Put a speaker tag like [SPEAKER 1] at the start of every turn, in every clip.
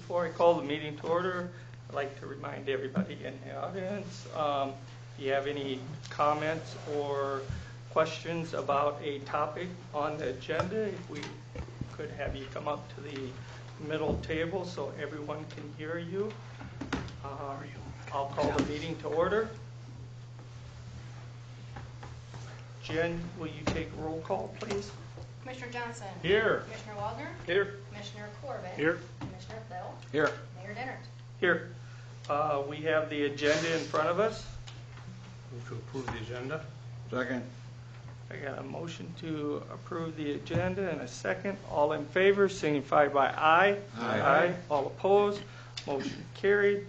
[SPEAKER 1] Before I call the meeting to order, I'd like to remind everybody in the audience, if you have any comments or questions about a topic on the agenda, if we could have you come up to the middle table so everyone can hear you. I'll call the meeting to order. Jen, will you take a roll call, please?
[SPEAKER 2] Commissioner Johnson.
[SPEAKER 1] Here.
[SPEAKER 2] Commissioner Waldner.
[SPEAKER 1] Here.
[SPEAKER 2] Commissioner Corbett.
[SPEAKER 1] Here.
[SPEAKER 2] Commissioner Thill.
[SPEAKER 3] Here.
[SPEAKER 2] Mayor Dennert.
[SPEAKER 1] Here. We have the agenda in front of us.
[SPEAKER 3] Move to approve the agenda.
[SPEAKER 4] Second.
[SPEAKER 1] I got a motion to approve the agenda and a second. All in favor, signify by aye.
[SPEAKER 4] Aye.
[SPEAKER 1] All opposed, motion carried.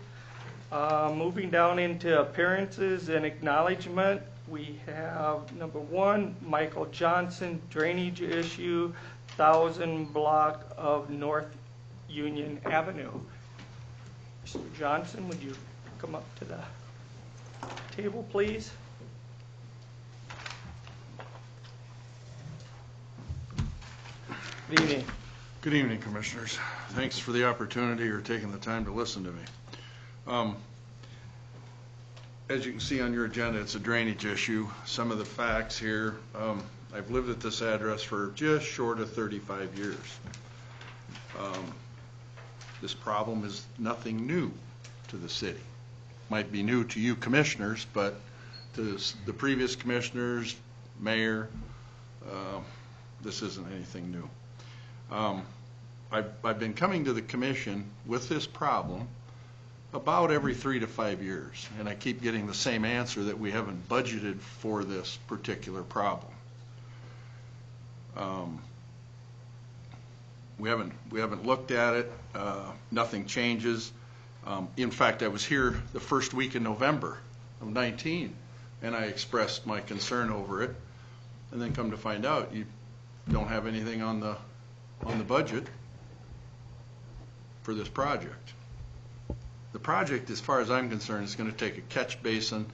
[SPEAKER 1] Moving down into appearances and acknowledgement, we have number 1, Michael Johnson, drainage issue, 1000 block of North Union Avenue. Mr. Johnson, would you come up to the table, please? Good evening.
[SPEAKER 4] Good evening, Commissioners. Thanks for the opportunity or taking the time to listen to me. As you can see on your agenda, it's a drainage issue. Some of the facts here, I've lived at this address for just short of 35 years. This problem is nothing new to the city. Might be new to you commissioners, but to the previous commissioners, mayor, this isn't anything new. I've been coming to the commission with this problem about every 3 to 5 years, and I keep getting the same answer that we haven't budgeted for this particular problem. We haven't looked at it. Nothing changes. In fact, I was here the first week in November of 19, and I expressed my concern over it, and then come to find out you don't have anything on the budget for this project. The project, as far as I'm concerned, is going to take a catch basin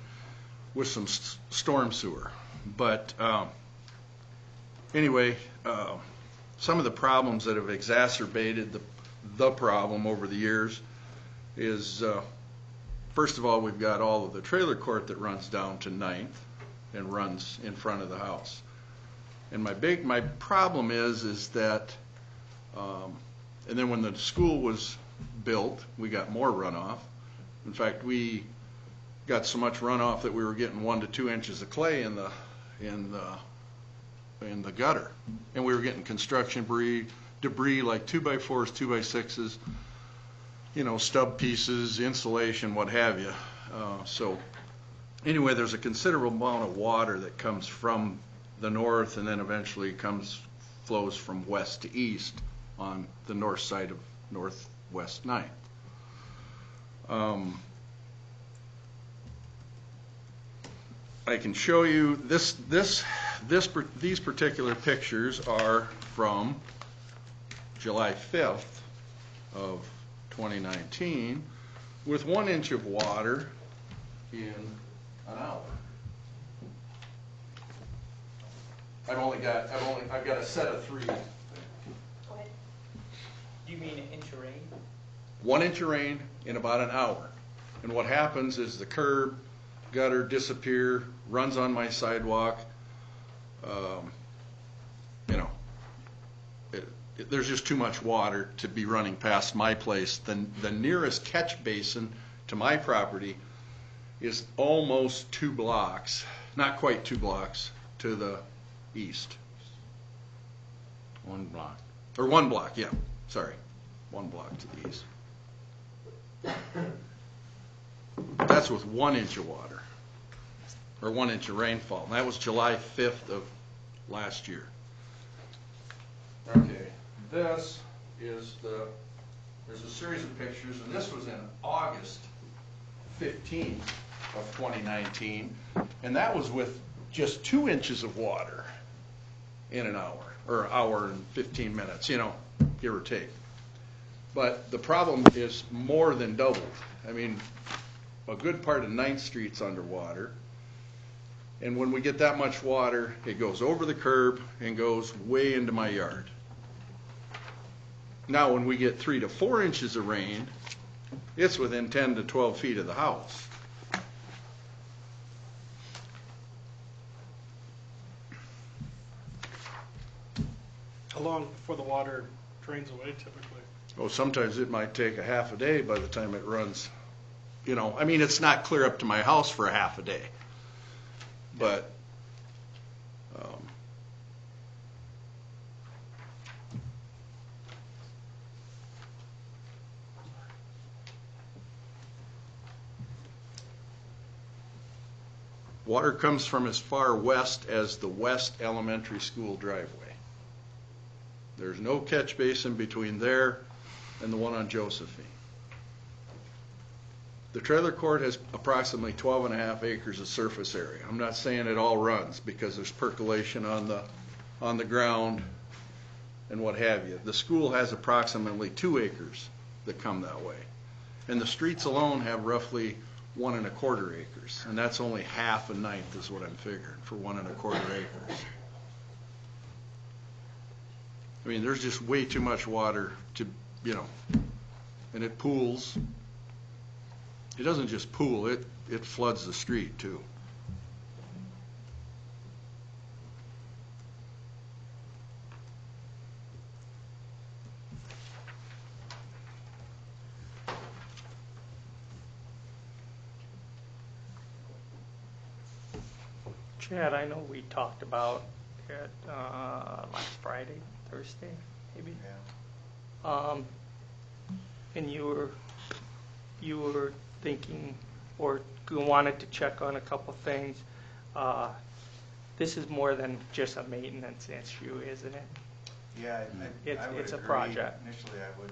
[SPEAKER 4] with some storm sewer. But anyway, some of the problems that have exacerbated the problem over the years is, first of all, we've got all of the trailer court that runs down to 9th and runs in front of the house. And my problem is that, and then when the school was built, we got more runoff. In fact, we got so much runoff that we were getting 1 to 2 inches of clay in the gutter, and we were getting construction debris like 2x4s, 2x6s, stub pieces, insulation, what have you. So anyway, there's a considerable amount of water that comes from the north and then eventually flows from west to east on the north side of Northwest 9th. I can show you these particular pictures are from July 5th of 2019 with 1 inch of water in an hour. I've got a set of 3.
[SPEAKER 2] Go ahead.
[SPEAKER 1] Do you mean an inch of rain?
[SPEAKER 4] 1 inch of rain in about an hour. And what happens is the curb, gutter disappear, runs on my sidewalk. There's just too much water to be running past my place. The nearest catch basin to my property is almost 2 blocks, not quite 2 blocks, to the east.
[SPEAKER 3] 1 block.
[SPEAKER 4] Or 1 block, yeah, sorry. 1 block to the east. That's with 1 inch of water, or 1 inch of rainfall. And that was July 5th of last year. Okay, this is there's a series of pictures, and this was in August 15th of 2019, and that was with just 2 inches of water in an hour, or hour and 15 minutes, give or take. But the problem is more than doubled. I mean, a good part of 9th Street's underwater, and when we get that much water, it goes over the curb and goes way into my yard. Now, when we get 3 to 4 inches of rain, it's within 10 to 12 feet of the house.
[SPEAKER 3] How long before the water drains away typically?
[SPEAKER 4] Oh, sometimes it might take a half a day by the time it runs. You know, I mean, it's not clear up to my house for a half a day. But, water comes from as far west as the West Elementary School driveway. There's no catch basin between there and the one on Josephine. The trailer court has approximately 12 and a half acres of surface area. I'm not saying it all runs because there's percolation on the ground and what have you. The school has approximately 2 acres that come that way. And the streets alone have roughly 1 1/4 acres. And that's only half a ninth is what I'm figuring for 1 1/4 acres. I mean, there's just way too much water to, you know, and it pools. It doesn't just pool, it floods the street too.
[SPEAKER 1] Chad, I know we talked about it last Friday, Thursday, maybe. And you were thinking or wanted to check on a couple things. This is more than just a maintenance issue, isn't it?
[SPEAKER 5] Yeah, I would
[SPEAKER 1] It's a
[SPEAKER 5] agree.
[SPEAKER 1] project.
[SPEAKER 5] Initially, I would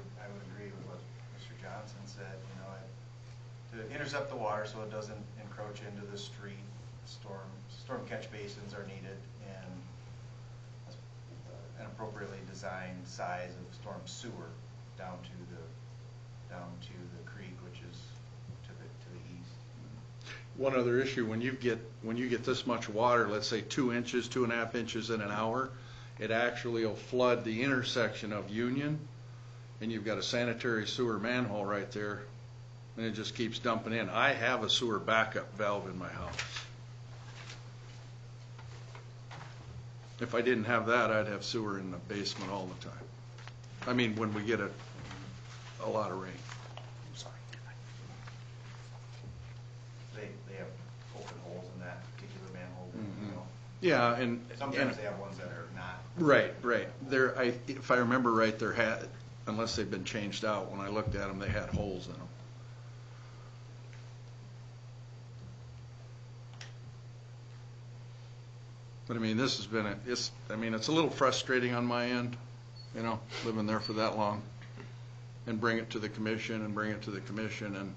[SPEAKER 5] agree with what Mr. Johnson said, you know, to intercept the water so it doesn't encroach into the street. Storm catch basins are needed, and an appropriately designed size of storm sewer down to the creek, which is to the east.
[SPEAKER 4] One other issue, when you get this much water, let's say 2 inches, 2.5 inches in an hour, it actually will flood the intersection of Union, and you've got a sanitary sewer manhole right there, and it just keeps dumping in. I have a sewer backup valve in my house. If I didn't have that, I'd have sewer in the basement all the time. I mean, when we get a lot of rain.
[SPEAKER 5] They have open holes in that particular manhole, you know.
[SPEAKER 4] Yeah, and
[SPEAKER 5] Sometimes they have ones that are not.
[SPEAKER 4] right. If I remember right, unless they've been changed out, when I looked at them, they had holes in them. But I mean, this has been it's a little frustrating on my end, you know, living there for that long, and bring it to the commission and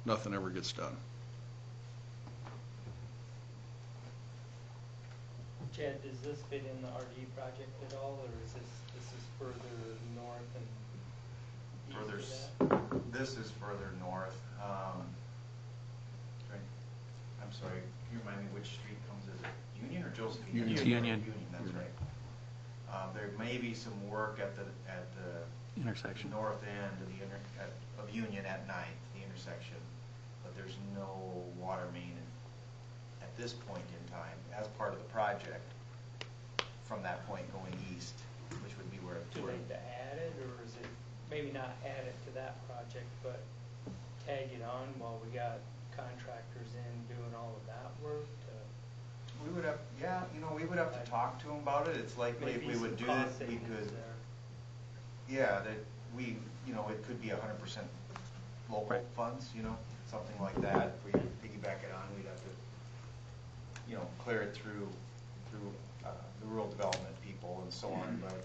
[SPEAKER 4] nothing ever gets done.
[SPEAKER 6] Chad, does this fit in the RD project at all, or is this is further north and east of that?
[SPEAKER 5] This is further north. I'm sorry, can you remind me which street comes, is it Union or Josephine?
[SPEAKER 4] Union.
[SPEAKER 7] Union.
[SPEAKER 5] Union, that's right. There may be some work at the
[SPEAKER 7] Intersection.
[SPEAKER 5] north end of Union at 9th, the intersection, but there's no water main at this point in time as part of the project from that point going east, which would be where.
[SPEAKER 6] Do they need to add it, or is it maybe not add it to that project, but tag it on while we got contractors in doing all of that work?
[SPEAKER 5] We would have, we would have to talk to them about it. It's likely if we would do it, we could. Yeah, that we, it could be 100% local funds, something like that. If we piggyback it on, we'd have to, clear it through the rural development people and so on. But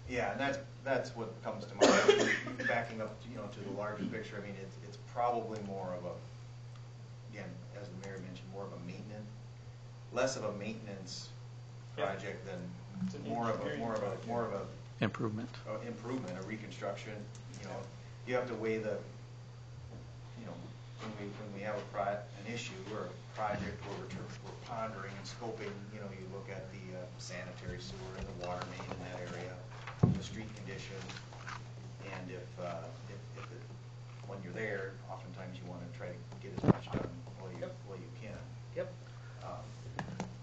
[SPEAKER 5] yeah, and that's what comes to mind. Backing up, to the larger picture. I mean, it's probably more of a, again, as the mayor mentioned, more of a maintenance, less of a maintenance project than more of a
[SPEAKER 7] Improvement.
[SPEAKER 5] Improvement, a reconstruction. You have to weigh the, when we have an issue or a project where we're pondering and scoping, you look at the sanitary sewer and the water main in that area, the street condition. condition. And if when you're there, oftentimes you want to try to get as much done while you can.
[SPEAKER 6] Yep.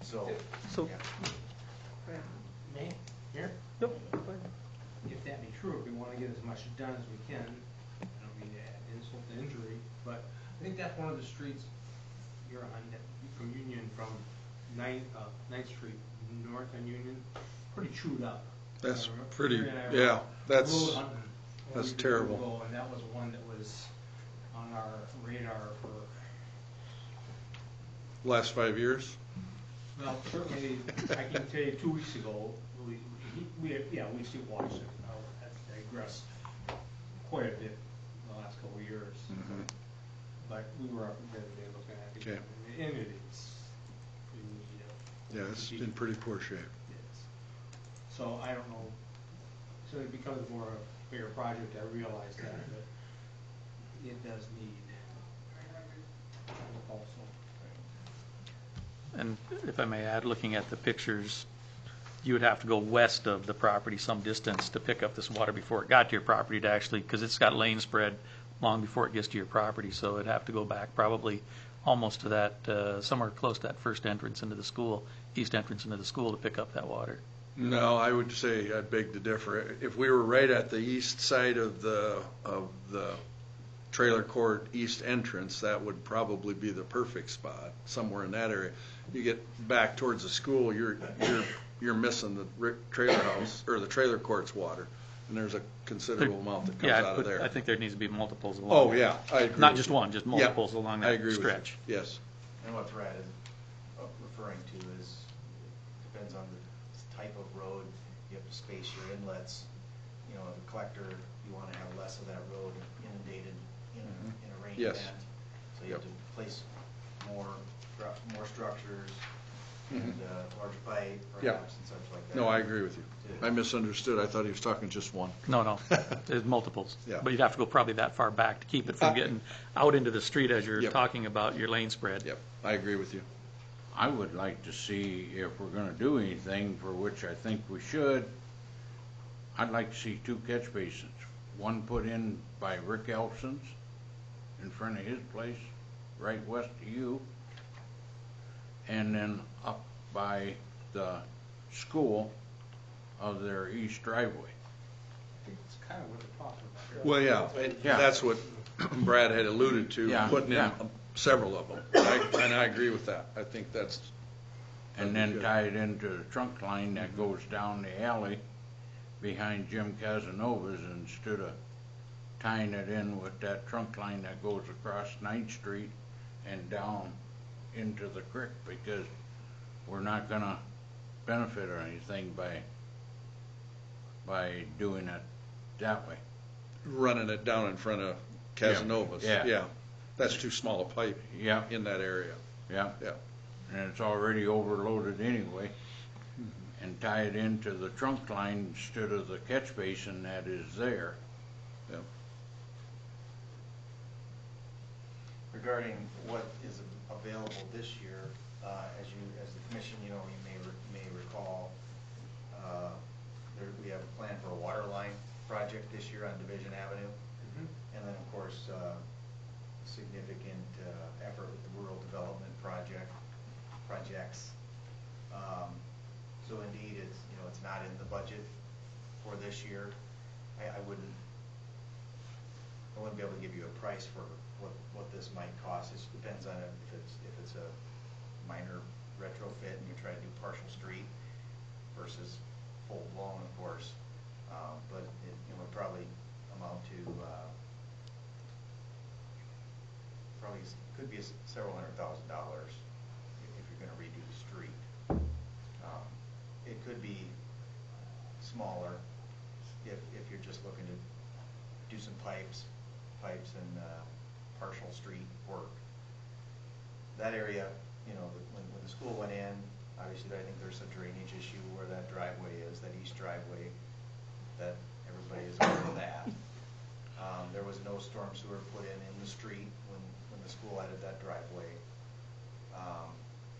[SPEAKER 5] So,
[SPEAKER 1] So-
[SPEAKER 5] yeah.
[SPEAKER 8] May, here?
[SPEAKER 1] Yep. Go ahead.
[SPEAKER 8] If that be true, if we want to get as much done as we can, I don't mean to add insult to injury, but I think that's one of the streets you're on, from Union, from Ninth Street north on Union, pretty chewed up.
[SPEAKER 4] That's
[SPEAKER 8] I remember
[SPEAKER 4] pretty,
[SPEAKER 8] Mary and I were
[SPEAKER 4] yeah, that's,
[SPEAKER 8] road hunting a
[SPEAKER 4] that's
[SPEAKER 8] week or two
[SPEAKER 4] terrible.
[SPEAKER 8] ago, and that was one that was on our radar for,
[SPEAKER 4] Last 5 years?
[SPEAKER 8] well, certainly, I can tell you 2 weeks ago, we still watched it. That's digressed quite a bit in the last couple of years.
[SPEAKER 4] Mhm.
[SPEAKER 8] But we were up the other day looking at it.
[SPEAKER 4] Okay.
[SPEAKER 8] And it is in need of.
[SPEAKER 4] Yeah, it's in pretty poor shape.
[SPEAKER 8] Yes. So I don't know, so it becomes more a bigger project, I realize that, but it does need also.
[SPEAKER 7] And if I may add, looking at the pictures, you would have to go west of the property some distance to pick up this water before it got to your property to actually, because it's got lane spread long before it gets to your property, so it'd have to go back probably almost to that, somewhere close to that first entrance into the school, east entrance into the school to pick up that water.
[SPEAKER 4] No, I would say I'd beg to differ. If we were right at the east side of the trailer court east entrance, that would probably be the perfect spot, somewhere in that area. You get back towards the school, you're missing the trailer house, or the trailer court's water, and there's a considerable amount that comes
[SPEAKER 7] Yeah,
[SPEAKER 4] out of there.
[SPEAKER 7] I think there needs to be multiples along.
[SPEAKER 4] Oh,
[SPEAKER 7] there.
[SPEAKER 4] yeah, I agree.
[SPEAKER 7] Not
[SPEAKER 4] with
[SPEAKER 7] just
[SPEAKER 4] you.
[SPEAKER 7] one, just
[SPEAKER 4] Yeah,
[SPEAKER 7] multiples along
[SPEAKER 4] I
[SPEAKER 7] that
[SPEAKER 4] agree with you.
[SPEAKER 7] stretch.
[SPEAKER 4] Yes.
[SPEAKER 5] And what Brad is referring to is, depends on the type of road, you have to space your inlets. You know, the collector, you want to have less of that road inundated in a rain
[SPEAKER 4] Yes.
[SPEAKER 5] event. So you have
[SPEAKER 4] Yep.
[SPEAKER 5] to place more structures and larger pipe
[SPEAKER 4] Yep.
[SPEAKER 5] perhaps and such like that.
[SPEAKER 4] No, I agree with you. I misunderstood. I thought he was talking just one.
[SPEAKER 7] No, there's multiples.
[SPEAKER 4] Yeah.
[SPEAKER 7] But you'd have to go probably that far back to keep it from getting out into the street as you're
[SPEAKER 4] Yep.
[SPEAKER 7] talking about your lane spread.
[SPEAKER 4] Yep, I agree with you.
[SPEAKER 9] I would like to see, if we're gonna do anything, for which I think we should, I'd like to see 2 catch basins. One put in by Rick Elfson's, in front of his place, right west of you, and then up by the school of their east driveway.
[SPEAKER 8] I think it's kind of what they're talking about.
[SPEAKER 4] Well, yeah, and
[SPEAKER 9] Yeah.
[SPEAKER 4] that's what Brad had alluded to,
[SPEAKER 9] Yeah,
[SPEAKER 4] putting in
[SPEAKER 9] yeah.
[SPEAKER 4] several of them. And I agree with that. I think that's,
[SPEAKER 9] And
[SPEAKER 4] That'd
[SPEAKER 9] then
[SPEAKER 4] be good.
[SPEAKER 9] tie it into the trunk line that goes down the alley behind Jim Casanova's, instead of tying it in with that trunk line that goes across 9th Street and down into the creek, because we're not gonna benefit or anything by doing it that way.
[SPEAKER 4] running it down in front of Casanova's.
[SPEAKER 9] Yeah.
[SPEAKER 4] That's too small a pipe
[SPEAKER 9] Yeah,
[SPEAKER 4] in that area.
[SPEAKER 9] yeah.
[SPEAKER 4] Yeah.
[SPEAKER 9] And it's already overloaded anyway. And tie it into the trunk line instead of the catch basin that is there.
[SPEAKER 4] Yeah.
[SPEAKER 5] Regarding what is available this year, as the commission, you may recall, we have a plan for a water line project this year on Division Avenue. And then, of course, significant effort with the rural development projects. So indeed, it's not in the budget for this year. I wouldn't be able to give you a price for what this might cost. It depends on if it's a minor retrofit and you're trying to do partial street versus full blown, of course. But it would probably amount to could be several $100,000 if you're going to redo the street. It could be smaller if you're just looking to do some pipes and partial street work. That area, when the school went in, obviously I think there's a drainage issue where that driveway is, that east driveway, that everybody is aware of that. There was no storm sewer put in the street when the school added that driveway.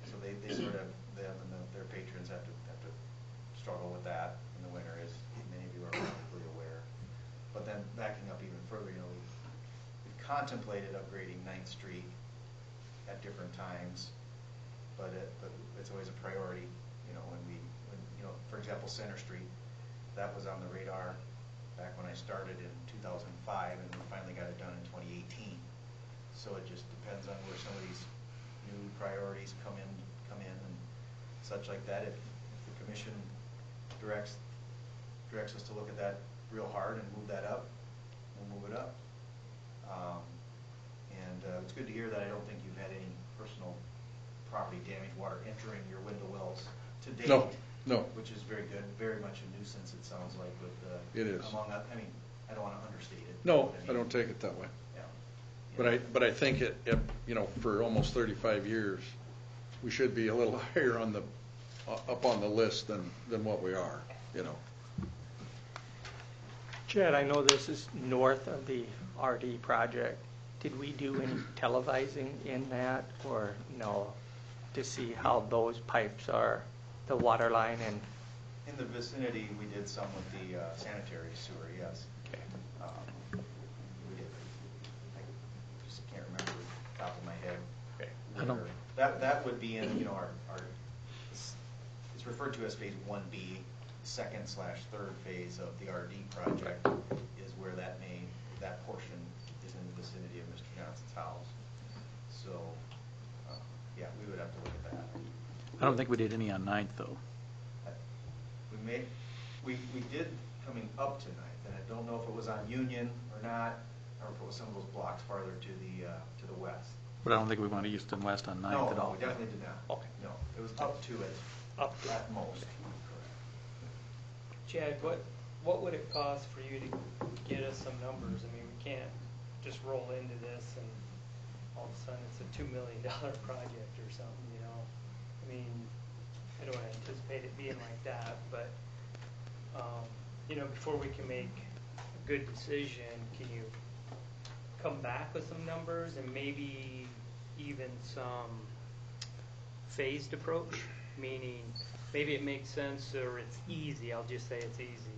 [SPEAKER 5] So they sort of, them and their patrons have to struggle with that in the winter, as many of you are probably aware. contemplated upgrading 9th Street at different times, but it's always a priority, you know, when for example, Center Street, that was on the radar back when I started in 2005, and we finally got it done in 2018. So it just depends on where some of these new priorities come in and such like that. If the commission directs us to look at that real hard and move that up, we'll move it up. It's good to hear that I don't think you've had any personal property damage, water entering your window wells to date.
[SPEAKER 4] No.
[SPEAKER 5] Which is very good, very much a nuisance, it sounds like, with
[SPEAKER 4] It is.
[SPEAKER 5] among, I mean, I don't want to understate it.
[SPEAKER 4] No,
[SPEAKER 5] but
[SPEAKER 4] I don't take it that way.
[SPEAKER 5] Yeah.
[SPEAKER 4] But I think it, you know, for almost 35 years, we should be a little higher on up on the list than what we are, you know.
[SPEAKER 1] Chad, I know this is north of the RD project. Did we do any televising in that, or no, to see how those pipes are, the water line and?
[SPEAKER 5] In the vicinity, we did some with the sanitary sewer, yes.
[SPEAKER 1] Okay.
[SPEAKER 5] We did. I just can't remember off the top of my head.
[SPEAKER 1] Okay.
[SPEAKER 7] I don't-
[SPEAKER 5] That would be in, you know, our it's referred to as phase 1B, second/third phase of the RD project is where that portion is in the vicinity of Mr. Johnson's house. So, yeah, we would have to look at that.
[SPEAKER 7] I don't think we did any on 9th, though.
[SPEAKER 5] We did coming up to 9th, and I don't know if it was on Union or not, or if it was some of those blocks farther to the west.
[SPEAKER 7] But I don't think we went to Easton West on 9th at
[SPEAKER 5] No,
[SPEAKER 7] all.
[SPEAKER 5] we definitely did not.
[SPEAKER 1] Okay.
[SPEAKER 5] No, it was up to it,
[SPEAKER 1] Up to
[SPEAKER 5] at most.
[SPEAKER 6] Chad, what would it cost for you to get us some numbers? I mean, we can't just roll into this and all of a sudden it's a $2 million project or something, you know? I mean, I don't anticipate it being like that, but, you know, before we can make a good decision, can you come back with some numbers and maybe even some phased approach? Meaning, maybe it makes sense or it's easy, I'll just say it's easy,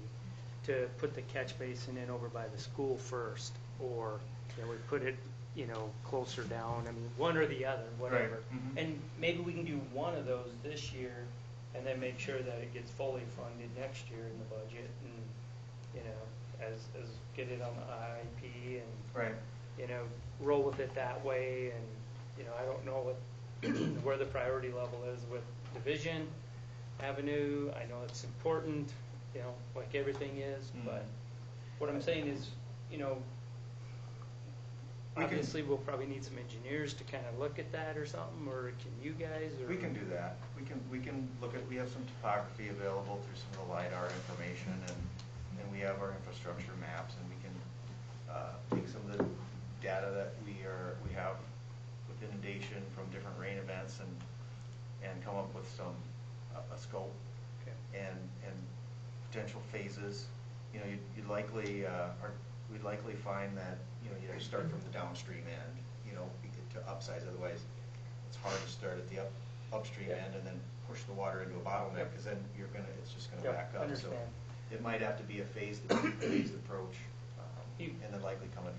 [SPEAKER 6] to put the catch basin in over by the school first, or, you know, we put it, you know, closer down, I mean, one or the other, whatever.
[SPEAKER 5] Right. Mhm.
[SPEAKER 6] And maybe we can do one of those this year, and then make sure that it gets fully funded next year in the budget, and, you know, as get it on the IIP, and,
[SPEAKER 5] Right.
[SPEAKER 6] you know, roll with it that way, and, you know, I don't know where the priority level is with Division Avenue. I know it's important, you know, like everything is, but what I'm saying is, you know,
[SPEAKER 5] We can-
[SPEAKER 6] obviously we'll probably need some engineers to kind of look at that or something, or can you guys, or?
[SPEAKER 5] We can do that. We can look at, we have some topography available through some of the LiDAR information, and we have our infrastructure maps, and we can take some of the data that we have with inundation from different rain events and come up with a scope
[SPEAKER 6] Okay.
[SPEAKER 5] and potential phases. You know, we'd likely find that, you know, you start from the downstream end, you know, to upsize. Otherwise, it's hard to start at the upstream end and then push the water into a bottleneck, because then it's just gonna
[SPEAKER 6] Yep,
[SPEAKER 5] back up. So
[SPEAKER 6] understand.
[SPEAKER 5] it might have to be a phased approach, and then likely coming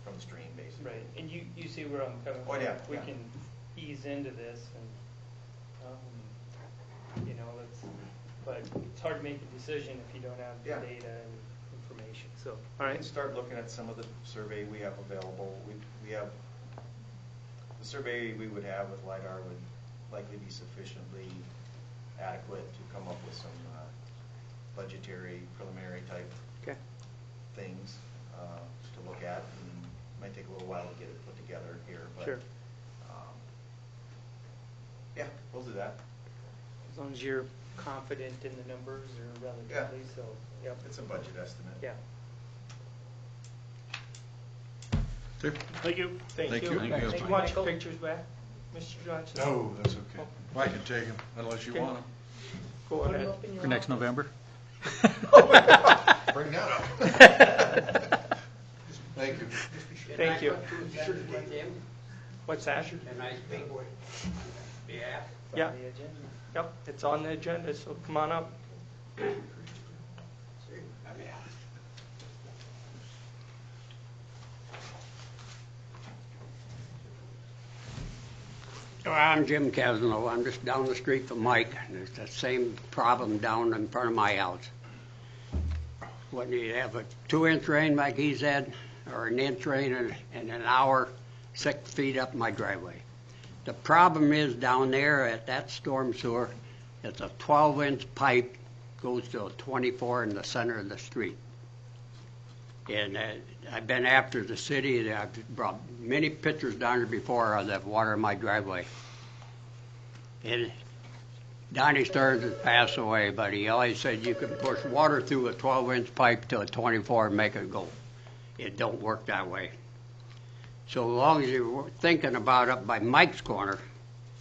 [SPEAKER 5] from the stream, basically.
[SPEAKER 6] Right, and you see where I'm coming
[SPEAKER 5] Oh,
[SPEAKER 6] from.
[SPEAKER 5] yeah,
[SPEAKER 6] We
[SPEAKER 5] yeah.
[SPEAKER 6] can ease into this and, you know, but it's hard to make a decision if you don't have the
[SPEAKER 5] Yeah.
[SPEAKER 6] data and information, so. All
[SPEAKER 5] We
[SPEAKER 6] right.
[SPEAKER 5] can start looking at some of the survey we have available. We have, the survey we would have with LiDAR would likely be sufficiently adequate to come up with some budgetary, preliminary type
[SPEAKER 1] Okay.
[SPEAKER 5] things to look at. And it might take a little while to get it put together here, but
[SPEAKER 1] Sure.
[SPEAKER 5] Yeah, we'll do that.
[SPEAKER 6] As long as you're confident in the numbers or relatively, so, yep,
[SPEAKER 5] It's a budget estimate.
[SPEAKER 6] yeah.
[SPEAKER 4] Okay.
[SPEAKER 3] Thank you.
[SPEAKER 1] Thank
[SPEAKER 4] Thank
[SPEAKER 1] you.
[SPEAKER 4] you.
[SPEAKER 7] Thank you.
[SPEAKER 1] Do you want your pictures back, Mr. Johnson?
[SPEAKER 4] No, that's okay. I can take them unless you
[SPEAKER 1] Okay.
[SPEAKER 4] want them.
[SPEAKER 1] Go
[SPEAKER 6] Put 'em
[SPEAKER 1] ahead.
[SPEAKER 6] up in your
[SPEAKER 7] For next
[SPEAKER 6] office.
[SPEAKER 7] November?
[SPEAKER 4] Bring that up. Thank you.
[SPEAKER 1] Thank you. What's that?
[SPEAKER 10] A nice big yeah.
[SPEAKER 6] It's on
[SPEAKER 1] Yeah.
[SPEAKER 6] the agenda.
[SPEAKER 1] Yep, it's on the agenda, so come on up.
[SPEAKER 11] I'm Jim Casino. I'm just down the street from Mike. There's the same problem down in front of my house. When you have a 2-inch rain like he said, or an inch rain in an hour, 6 feet up my driveway. The problem is down there at that storm sewer, it's a 12-inch pipe, goes to a 24 in the center of the street. And I've been after the city. I've brought many pictures down there before of the water in my driveway. And Donnie Stearns has passed away, but he always said you can push water through a 12-inch pipe to a 24 and make it go. It don't work that way. So long as you're thinking about up by Mike's corner,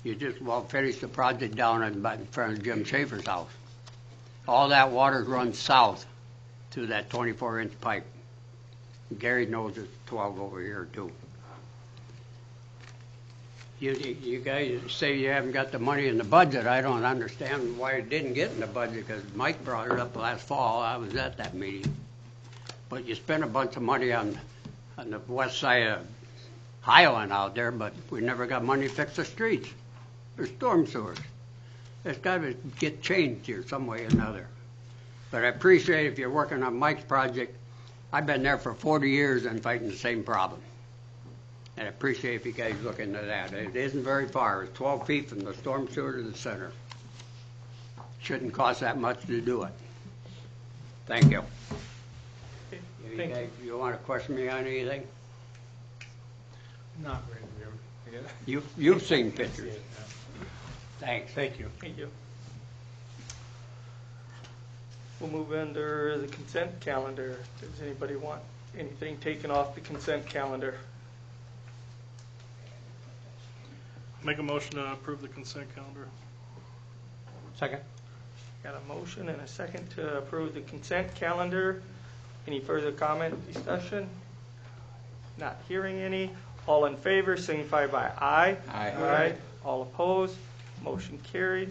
[SPEAKER 11] you just well finish the project down in front of Jim Schaefer's house. All that water runs south to that 24-inch pipe. Gary knows it's 12 over here too. You guys say you haven't got the money in the budget. I don't understand why it didn't get in the budget, because Mike brought it up last fall. I was at that meeting. But you spent a bunch of money on the west side of Highland out there, but we never got money to fix the streets or storm sewers. It's got to get changed here some way or another. But I appreciate if you're working on Mike's project. I've been there for 40 years and fighting the same problem. And I appreciate if you guys look into that. It isn't very far. It's 12 feet from the storm sewer to the center. Shouldn't cost that much to do it. Thank you.
[SPEAKER 1] Thank you.
[SPEAKER 11] You want to question me on anything?
[SPEAKER 8] Not really, Jim.
[SPEAKER 11] You've seen pictures. Thanks.
[SPEAKER 8] Thank you.
[SPEAKER 1] Thank you. We'll move under the consent calendar. Does anybody want anything taken off the consent calendar?
[SPEAKER 3] Make a motion to approve the consent calendar.
[SPEAKER 8] Second.
[SPEAKER 1] Got a motion and a second to approve the consent calendar. Any further comment, discussion? Not hearing any. All in favor signify by aye.
[SPEAKER 9] Aye.
[SPEAKER 1] All opposed, motion carried.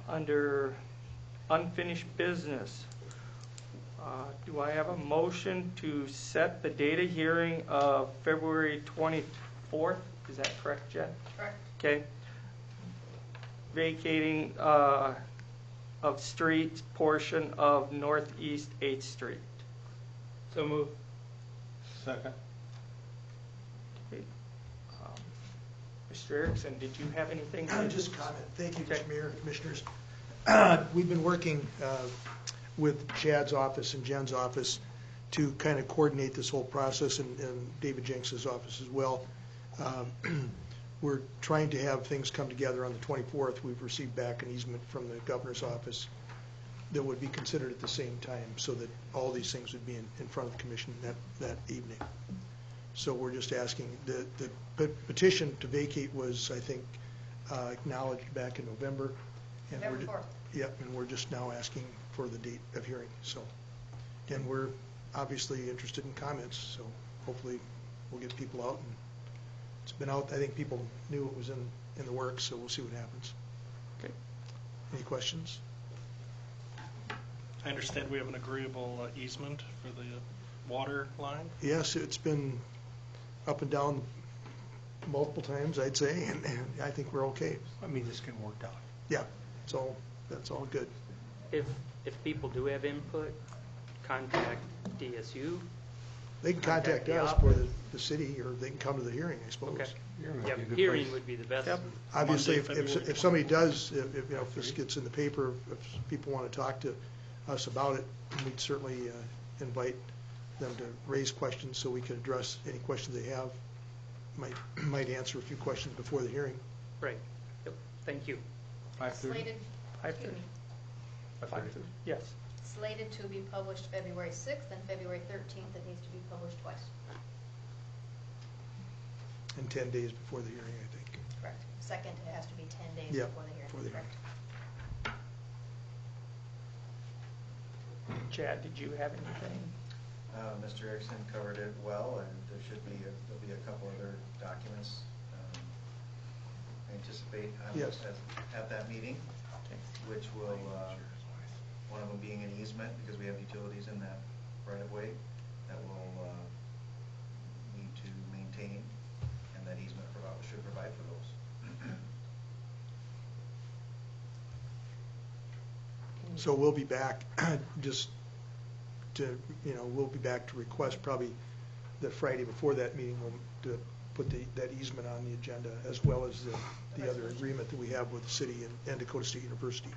[SPEAKER 1] Under unfinished business, do I have a motion to set the data hearing of February 24th? Is that correct, Jen?
[SPEAKER 2] Correct.
[SPEAKER 1] Okay. Vacating of street portion of Northeast 8th Street.
[SPEAKER 6] So move.
[SPEAKER 8] Second.
[SPEAKER 1] Okay. Mr. Erickson, did you have anything?
[SPEAKER 12] Just comment. Thank you,
[SPEAKER 1] Okay.
[SPEAKER 12] Mr. Mayor, Commissioners. We've been working with Chad's office and Jen's office to kind of coordinate this whole process, and David Jenks' office as well. We're trying to have things come together on the 24th. We've received back an easement from the governor's office that would be considered at the same time, so that all these things would be in front of the commission that evening. So we're just asking, the petition to vacate was, I think, acknowledged back in November. And
[SPEAKER 2] November 4th.
[SPEAKER 12] Yep, and we're just now asking for the date of hearing. So, and we're obviously interested in comments, so hopefully we'll get people out. And it's been out, I think people knew it was in the works, so we'll see what happens.
[SPEAKER 1] Okay.
[SPEAKER 12] Any questions?
[SPEAKER 3] I understand we have an agreeable easement for the water line.
[SPEAKER 12] Yes, it's been up and down multiple times, I'd say, and I think we're okay.
[SPEAKER 8] I mean, this can work out.
[SPEAKER 12] Yeah, that's all good.
[SPEAKER 6] If people do have input, contact DSU.
[SPEAKER 12] They can contact
[SPEAKER 6] the
[SPEAKER 12] us
[SPEAKER 6] office.
[SPEAKER 12] or the city, or they can come to the hearing, I suppose.
[SPEAKER 6] Okay.
[SPEAKER 8] You're
[SPEAKER 6] Yeah,
[SPEAKER 8] in a good
[SPEAKER 6] hearing
[SPEAKER 8] place.
[SPEAKER 6] would be the best.
[SPEAKER 1] Yep.
[SPEAKER 12] Obviously,
[SPEAKER 3] Monday, February
[SPEAKER 12] if somebody does, if this gets in the paper, if people want to talk to us about it, we'd certainly invite them to raise questions so we can address any questions they have. Might answer a few questions before the hearing.
[SPEAKER 6] Right. Yep. Thank you.
[SPEAKER 8] 5:30?
[SPEAKER 2] Slated,
[SPEAKER 1] 5:30.
[SPEAKER 8] 5:30.
[SPEAKER 1] Yes.
[SPEAKER 2] slated to be published February 6th and February 13th. It needs to be published twice.
[SPEAKER 12] In 10 days before the hearing, I think.
[SPEAKER 2] Correct. Second, it has to be 10 days
[SPEAKER 12] Yeah,
[SPEAKER 2] before the hearing.
[SPEAKER 12] before the hearing.
[SPEAKER 2] Correct.
[SPEAKER 1] Chad, did you have anything?
[SPEAKER 5] Mr. Erickson covered it well, and there'll be a couple other documents. I anticipate
[SPEAKER 12] Yes.
[SPEAKER 5] at that meeting, which will, one of them being an easement, because we have utilities in that right of way that will need to maintain, and that easement
[SPEAKER 12] So we'll be back just to, we'll be back to request probably the Friday before that meeting, we'll put that easement on the agenda, as well as the other agreement that we have with the city and Dakota State University.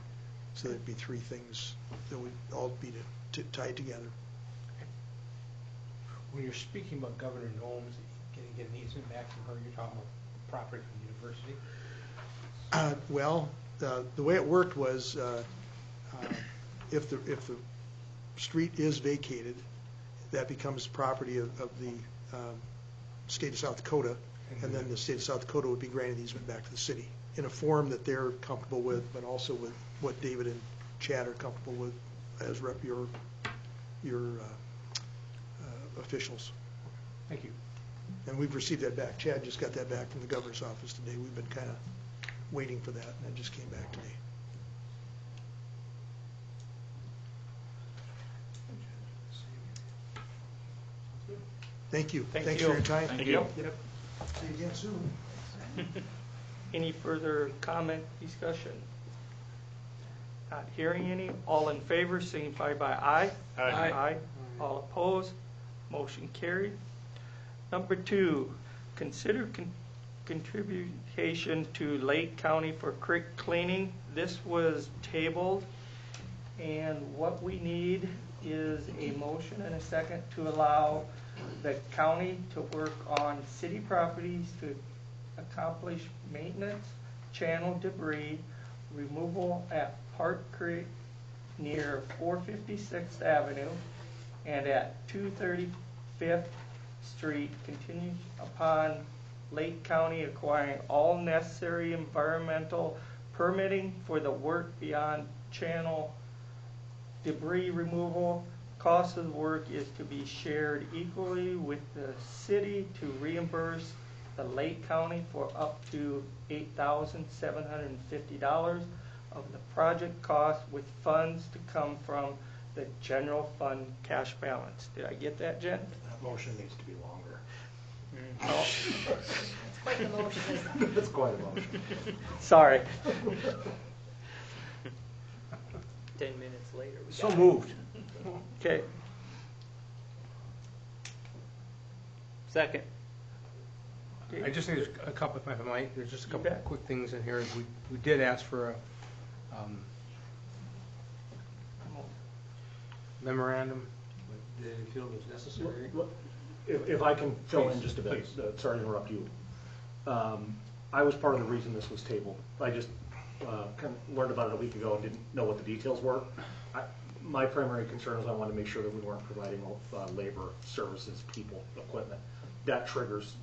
[SPEAKER 12] So there'd be three things that would all be tied together.
[SPEAKER 8] When you're speaking about Governor Nomes getting an easement back from her, you're talking about property from the university?
[SPEAKER 12] Well, the way it worked was if the street is vacated, that becomes property of the state of South Dakota, and then the state of South Dakota would be granted easement back to the city in a form that they're comfortable with, but also with what David and Chad are comfortable with as your officials.
[SPEAKER 8] Thank you.
[SPEAKER 12] And we've received that back. Chad just got that back from the governor's office today. We've been kind of waiting for that, and it just came back today. Thank you.
[SPEAKER 1] Thank
[SPEAKER 12] Thanks
[SPEAKER 1] you.
[SPEAKER 12] for your time.
[SPEAKER 4] Thank you.
[SPEAKER 12] Yep. See you again soon.
[SPEAKER 1] Any further comment, discussion? Not hearing any. All in favor, signify by aye.
[SPEAKER 3] Aye.
[SPEAKER 1] Aye. All opposed, motion carried. Number 2, consider contribution to Lake County for creek cleaning. This was tabled, and what we need is a motion and a second to allow the county to work on city properties to accomplish maintenance, channel debris, removal at Park Creek near 456th Avenue and at 235th Street, contingent upon Lake County acquiring all necessary environmental permitting for the work beyond channel debris removal. Cost of the work is to be shared equally with the city to reimburse the Lake County for up to $8,750 of the project cost, with funds to come from the general fund cash balance. Did I get that, Jen?
[SPEAKER 10] That motion needs to be longer.
[SPEAKER 1] Oh,
[SPEAKER 2] It's quite the motion, isn't it?
[SPEAKER 10] It's quite a motion.
[SPEAKER 1] sorry.
[SPEAKER 6] 10 minutes later, we
[SPEAKER 10] So
[SPEAKER 6] got it.
[SPEAKER 10] moved.
[SPEAKER 1] Okay.
[SPEAKER 6] Second.
[SPEAKER 8] I just think there's a couple, if I might, there's just a couple
[SPEAKER 1] You bet.
[SPEAKER 8] quick things in here. We did ask for a memorandum, but did it feel it was necessary?
[SPEAKER 10] If I can fill in
[SPEAKER 8] Please,
[SPEAKER 10] just a bit,
[SPEAKER 8] please.
[SPEAKER 10] sorry to interrupt you. I was part of the reason this was tabled. I just kind of learned about it a week ago and didn't know what the details were. My primary concern is I wanted to make sure that we weren't providing labor, services, people, equipment. That triggers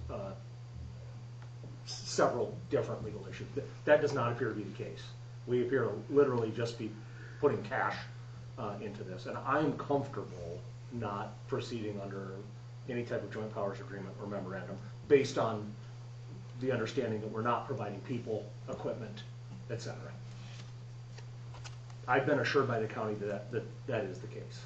[SPEAKER 10] several different legal issues. That does not appear to be the case. We appear to literally just be putting cash into this. And I'm comfortable not proceeding under any type of joint powers agreement or memorandum based on the understanding that we're not providing people, equipment, et cetera. I've been assured by the county that that is the case.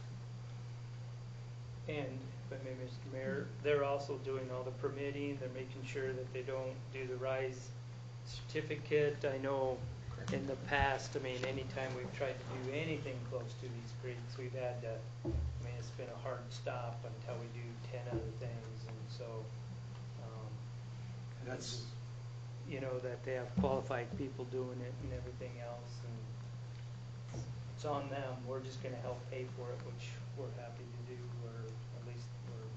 [SPEAKER 6] And, if I may, Mr. Mayor, they're also doing all the permitting, they're making sure that they don't do the RISE certificate. I know in the past, I mean, anytime we've tried to do anything close to these creeks, we've had to, I mean, it's been a hard stop until we do 10 other things, and so,
[SPEAKER 8] That's,
[SPEAKER 6] you know, that they have qualified people doing it and everything else, and it's on them. We're just gonna help pay for it, which we're happy to do, or at least we're.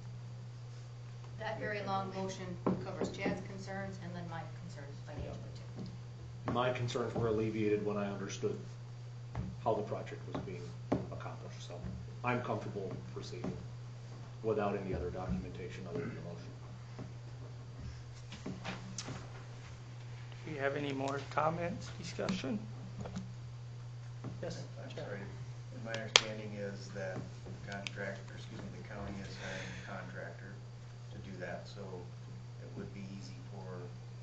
[SPEAKER 2] That very long motion covers Chad's concerns and then my concerns financially too.
[SPEAKER 10] My concerns were alleviated when I understood how the project was being accomplished, so I'm comfortable proceeding without any other documentation other than the motion.
[SPEAKER 1] Do you have any more comments, discussion? Yes.
[SPEAKER 5] I'm sorry. My understanding is that the county is hiring a contractor to do that, so it would be easy for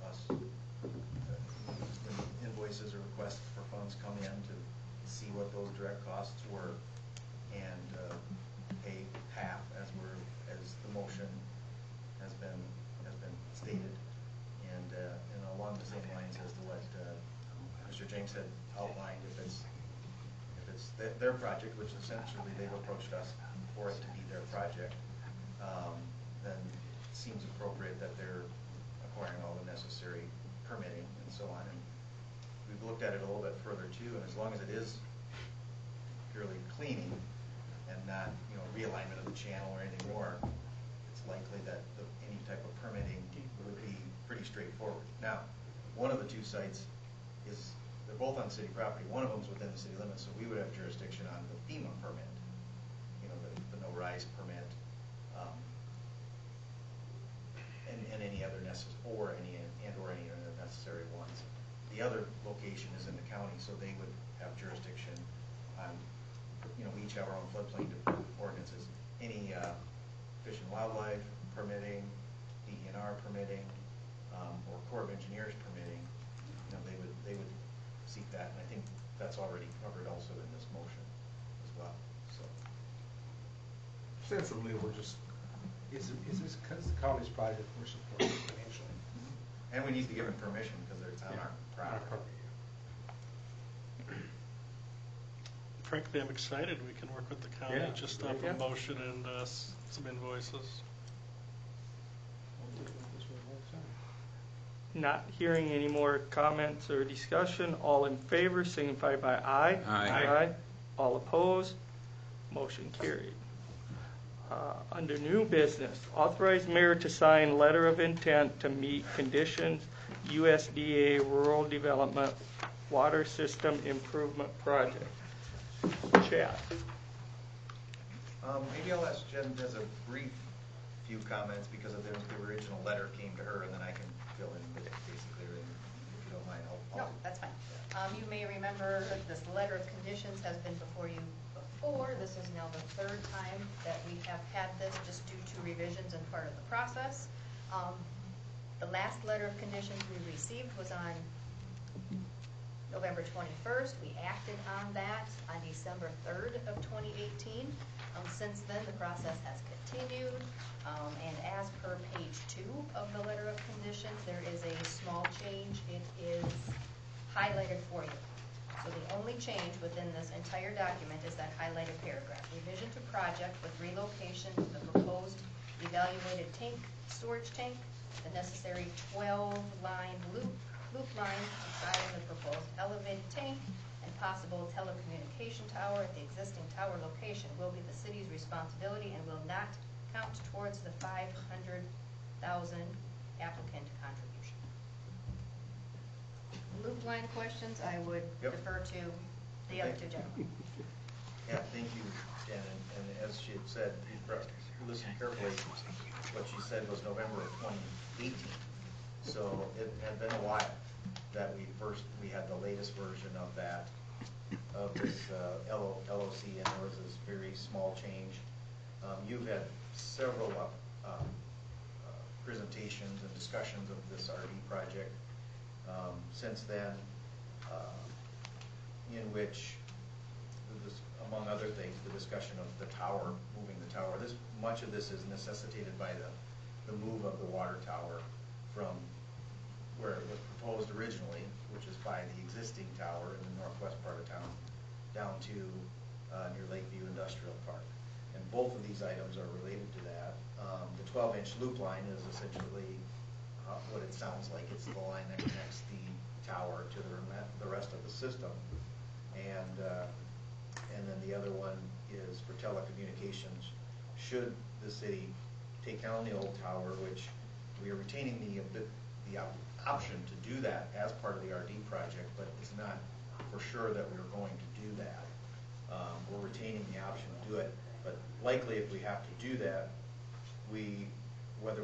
[SPEAKER 5] us, when invoices or requests for funds come in, to see what those direct costs were and pay half as the motion has been stated. And along the same lines as to what Mr. Jenks had outlined, if it's their project, which essentially they've approached us for it to be their project, then it seems appropriate that they're acquiring all the necessary permitting and so on. And we've looked at it a little bit further too, and as long as it is purely cleaning and not, realignment of the channel or anything more, it's likely that any type of permitting would be pretty straightforward. Now, one of the two sites they're both on city property. One of them's within the city limits, so we would have jurisdiction on the FEMA permit, the no-rise permit, and any other or any other necessary ones. The other location is in the county, so they would have jurisdiction on, we each have our own floodplain ordinances. Any fish and wildlife permitting, DENR permitting, or Corps of Engineers permitting, they would seek that, and I think that's already covered also in this motion as well. So,
[SPEAKER 8] Sensibly, we're just, is this because the county's project we're supporting financially?
[SPEAKER 5] and we need to give them permission because they're on our property.
[SPEAKER 3] Frankly, I'm excited we can work with the county
[SPEAKER 10] Yeah.
[SPEAKER 3] just off
[SPEAKER 1] Yeah.
[SPEAKER 3] a motion and some invoices.
[SPEAKER 1] Not hearing any more comments or discussion. All in favor signify by aye.
[SPEAKER 9] Aye.
[SPEAKER 1] All opposed, motion carried. Under new business, authorize mayor to sign letter of intent to meet conditions USDA Rural Development Water System Improvement Project. Chad.
[SPEAKER 5] Maybe I'll ask Jen as a brief few comments because of the original letter came to her, and then I can fill in basically, if you don't mind.
[SPEAKER 2] No, that's fine. You may remember this letter of conditions has been before you before. This is now the third time that we have had this just due to revisions and part of the process. The last letter of conditions we received was on November 21st. We acted on that on December 3rd of 2018. Since then, the process has continued, and as per page 2 of the letter of conditions, there is a small change. It is highlighted for you. So the only change within this entire document is that highlighted paragraph. Revision to project with relocation of the proposed evaluated storage tank, the necessary 12-line loop line to tie in the proposed elevated tank, and possible telecommunication tower at the existing tower location will be the city's responsibility and will not count towards the $500,000 applicant contribution. Loop line questions, I would
[SPEAKER 5] Yep.
[SPEAKER 2] defer to the other two gentlemen.
[SPEAKER 5] Yeah, thank you, Jen. And as she had said, you listened carefully. What she said was November of 2018. So it had been a while that we had the latest version of this LOC, and there was this very small change. You've had several presentations and discussions of this RD project since then, in which, among other things, the discussion of the tower, moving the tower. Much of this is necessitated by the move of the water tower from where it was proposed originally, which is by the existing tower in the northwest part of town, down to near Lakeview Industrial Park. And both of these items are related to that. The 12-inch loop line is essentially what it sounds like. It's the line that connects the tower to the rest of the system. And then the other one is for telecommunications. Should the city take down the old tower, which we are retaining the option to do that as part of the RD project, but it's not for sure that we're going to do that. We're retaining the option to do it, but likely if we have to do that, whether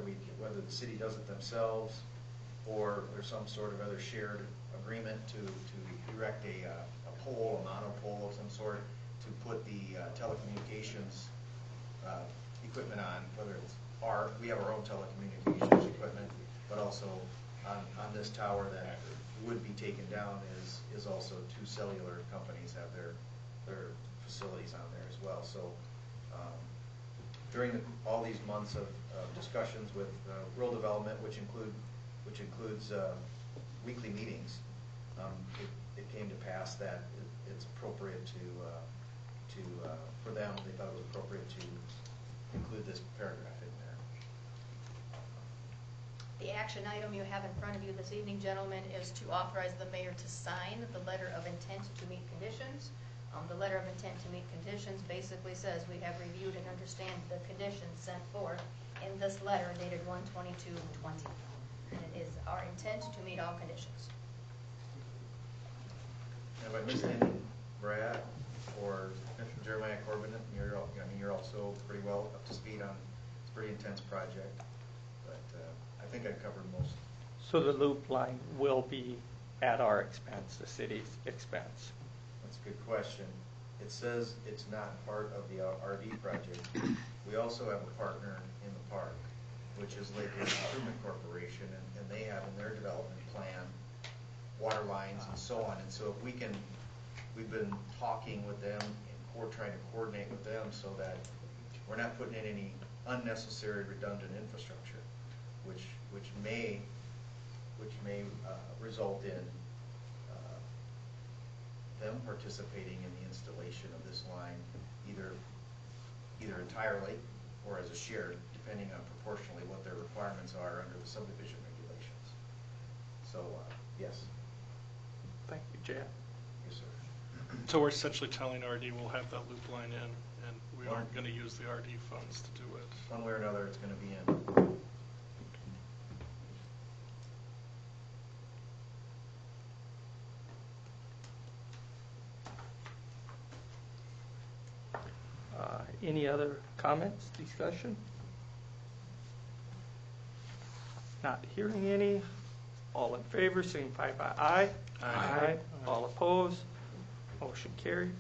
[SPEAKER 5] the city does it themselves or there's some sort of other shared agreement to erect a pole, a monopole of some sort, to put the telecommunications equipment on, whether it's we have our own telecommunications equipment, but also on this tower that would be taken down is also two cellular companies have their facilities on there as well. So during all these months of discussions with rural development, which includes weekly meetings, it came to pass that it's appropriate for them, they thought it was appropriate to include this paragraph in there.
[SPEAKER 2] The action item you have in front of you this evening, gentlemen, is to authorize the mayor to sign the letter of intent to meet conditions. The letter of intent to meet conditions basically says we have reviewed and understand the conditions sent forth in this letter dated 1/22/20. And it is our intent to meet all conditions.
[SPEAKER 5] Have I missed anything, Brad, or Jeremiah Corbin? You're also pretty well up to speed on, it's a pretty intense project, but I think I covered most.
[SPEAKER 1] So the loop line will be at our expense, the city's expense.
[SPEAKER 5] That's a good question. It says it's not part of the RD project. We also have a partner in the park, which is Lake Area Improvement Corporation, and they have in their development plan water lines and so on. And so if we can, we've been talking with them and we're trying to coordinate with them so that we're not putting in any unnecessary redundant infrastructure, which may result in them participating in the installation of this line, either entirely or as a shared, depending on proportionally what their requirements are under the subdivision regulations. So, yes.
[SPEAKER 1] Thank you, Chad.
[SPEAKER 5] Yes, sir.
[SPEAKER 3] So we're essentially telling RD we'll have that loop line in, and we aren't going to use the RD funds to do it.
[SPEAKER 5] One way or another, it's going to be in.
[SPEAKER 1] Any other comments, discussion? Not hearing any. All in favor, signify by aye.
[SPEAKER 3] Aye.
[SPEAKER 1] All opposed, motion carried.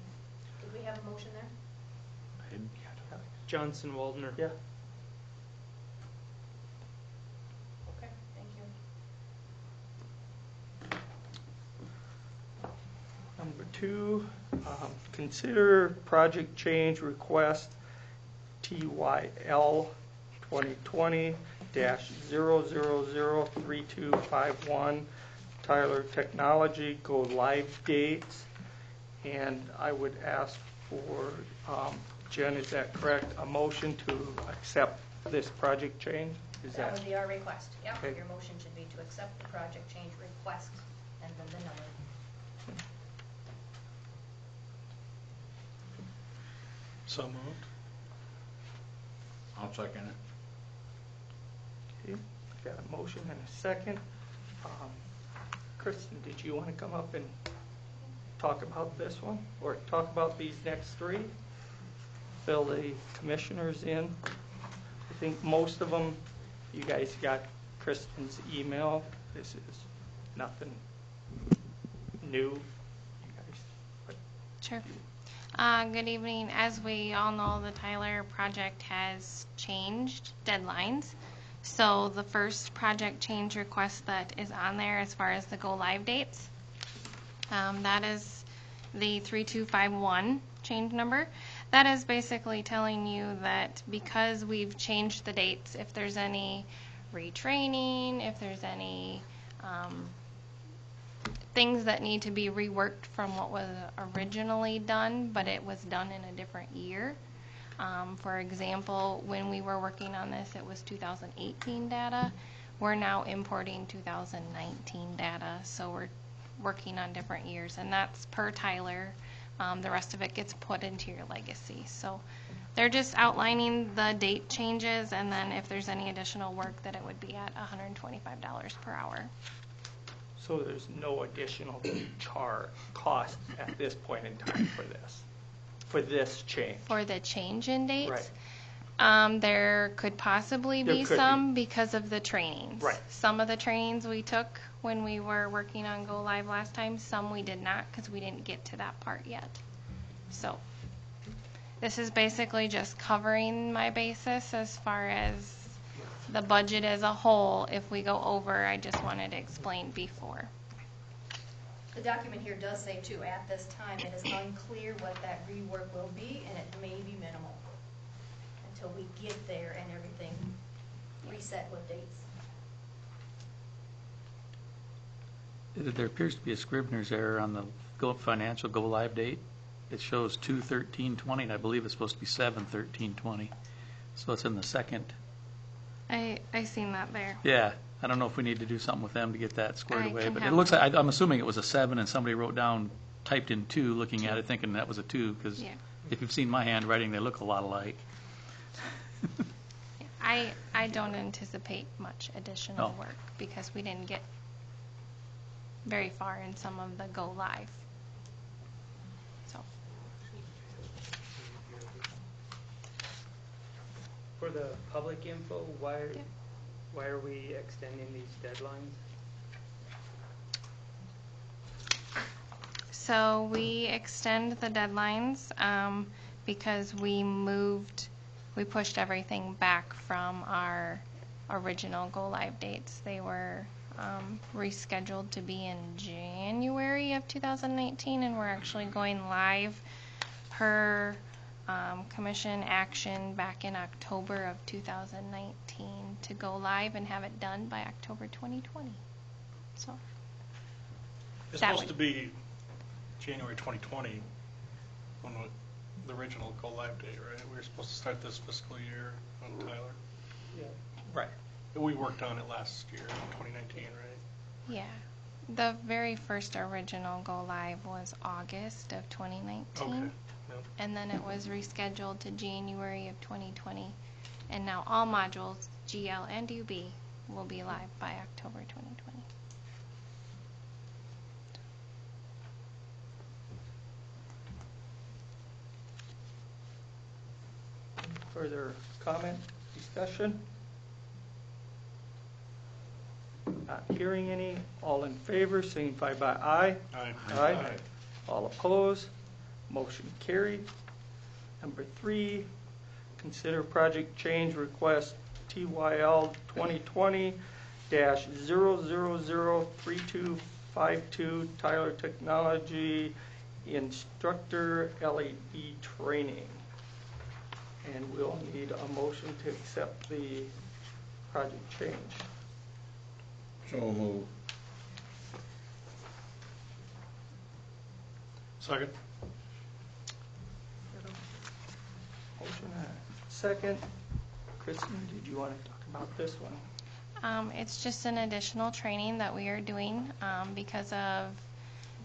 [SPEAKER 2] Did we have a motion there?
[SPEAKER 6] Johnson Waldner.
[SPEAKER 1] Yeah.
[SPEAKER 2] Okay, thank you.
[SPEAKER 1] Number 2, consider project change request TYL 2020-0003251 Tyler Technology go live dates. And I would ask for, Jen, is that correct, a motion to accept this project change? Is
[SPEAKER 2] That would be our request. Yep,
[SPEAKER 1] Okay.
[SPEAKER 2] your motion should be to accept the project change request and then the number.
[SPEAKER 3] So moved.
[SPEAKER 9] I'll second it.
[SPEAKER 1] Okay, got a motion and a second. Kristen, did you want to come up and talk about this one, or talk about these next 3? Fill the commissioners in. I think most of them, you guys got Kristen's email. This is nothing new. You guys,
[SPEAKER 13] Sure. Good evening. As we all know, the Tyler project has changed deadlines. So the first project change request that is on there as far as the go live dates, that is the 3251 change number. That is basically telling you that because we've changed the dates, if there's any retraining, if there's any things that need to be reworked from what was originally done, but it was done in a different year. For example, when we were working on this, it was 2018 data. We're now importing 2019 data, so we're working on different years, and that's per Tyler. The rest of it gets put into your legacy. So they're just outlining the date changes, and then if there's any additional work, that it would be at $125 per hour.
[SPEAKER 1] so there's no additional cost at this point in time for this change.
[SPEAKER 13] For the change in dates?
[SPEAKER 1] Right.
[SPEAKER 13] There could possibly
[SPEAKER 1] There
[SPEAKER 13] be
[SPEAKER 1] could
[SPEAKER 13] some because of the trainings.
[SPEAKER 1] Right.
[SPEAKER 13] Some of the trainings we took when we were working on Go Live last time, some we did not because we didn't get to that part yet. So this is basically just covering my basis as far as the budget as a whole. If we go over, I just wanted to explain before.
[SPEAKER 2] The document here does say too, at this time, it is unclear what that rework will be, and it may be minimal until we get there and everything reset with dates.
[SPEAKER 7] There appears to be a Scrivener's error on the financial go-live date. It shows 2/13/20, and I believe it's supposed to be 7/13/20. So it's in the second.
[SPEAKER 13] I seen that there.
[SPEAKER 7] Yeah, I don't know if we need to do something with them to get that squared
[SPEAKER 13] I
[SPEAKER 7] away,
[SPEAKER 13] can
[SPEAKER 7] but it
[SPEAKER 13] have
[SPEAKER 7] looks
[SPEAKER 13] them.
[SPEAKER 7] like, I'm assuming it was a 7, and somebody wrote down, typed in 2, looking at it, thinking that was a 2, because
[SPEAKER 13] Yeah.
[SPEAKER 7] if you've seen my handwriting, they look a lot alike.
[SPEAKER 13] I don't anticipate much additional
[SPEAKER 7] No.
[SPEAKER 13] work because we didn't get very far in some of the go live. So,
[SPEAKER 6] For the public info,
[SPEAKER 13] Yeah.
[SPEAKER 6] why are we extending these deadlines?
[SPEAKER 13] so we extend the deadlines because we pushed everything back from our original go live dates. They were rescheduled to be in January of 2019, and we're actually going live per commission action back in October of 2019 to go live and have it done by October 2020. So
[SPEAKER 3] It's
[SPEAKER 13] That
[SPEAKER 3] supposed
[SPEAKER 13] would-
[SPEAKER 3] to be January 2020, the original go-live date, right? We were supposed to start this fiscal year on Tyler.
[SPEAKER 6] Yeah.
[SPEAKER 7] Right.
[SPEAKER 3] We worked on it last year, 2019, right?
[SPEAKER 13] yeah, the very first original go live was August of 2019.
[SPEAKER 3] Okay. Yep.
[SPEAKER 13] And then it was rescheduled to January of 2020. And now all modules, GL and UB, will be live by October 2020.
[SPEAKER 1] Further comment, discussion? Not hearing any. All in favor, signify by aye.
[SPEAKER 3] Aye.
[SPEAKER 1] Aye. All opposed, motion carried. Number 3, consider project change request TYL 2020-0003252 Tyler Technology Instructor LED Training. And we'll need a motion to accept the project change.
[SPEAKER 9] So move.
[SPEAKER 3] Second?
[SPEAKER 1] Motion and a second. Kristen, did you want to talk about this one?
[SPEAKER 13] It's just an additional training that we are doing because of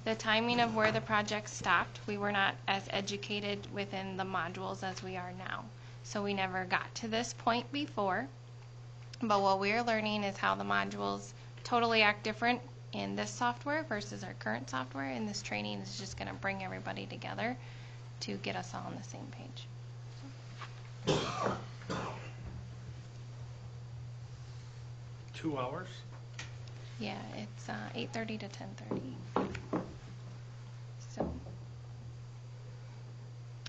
[SPEAKER 13] the timing of where the project stopped. We were not as educated within the modules as we are now. So we never got to this point before. But what we're learning is how the modules totally act different in this software versus our current software. And this training is just going to bring everybody together to get us all on the same page.
[SPEAKER 3] 2 hours?
[SPEAKER 13] Yeah, it's 8:30 to 10:30. So,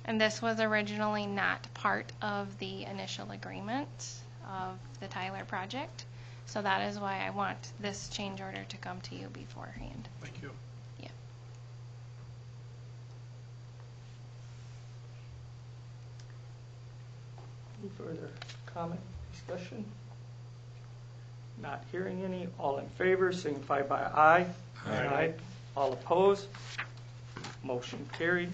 [SPEAKER 13] and this was originally not part of the initial agreement of the Tyler project. So that is why I want this change order to come to you beforehand.
[SPEAKER 3] Thank you.
[SPEAKER 13] Yeah.
[SPEAKER 1] Any further comment, discussion? Not hearing any. All in favor, signify by aye.
[SPEAKER 3] Aye.
[SPEAKER 1] All opposed? Motion carried.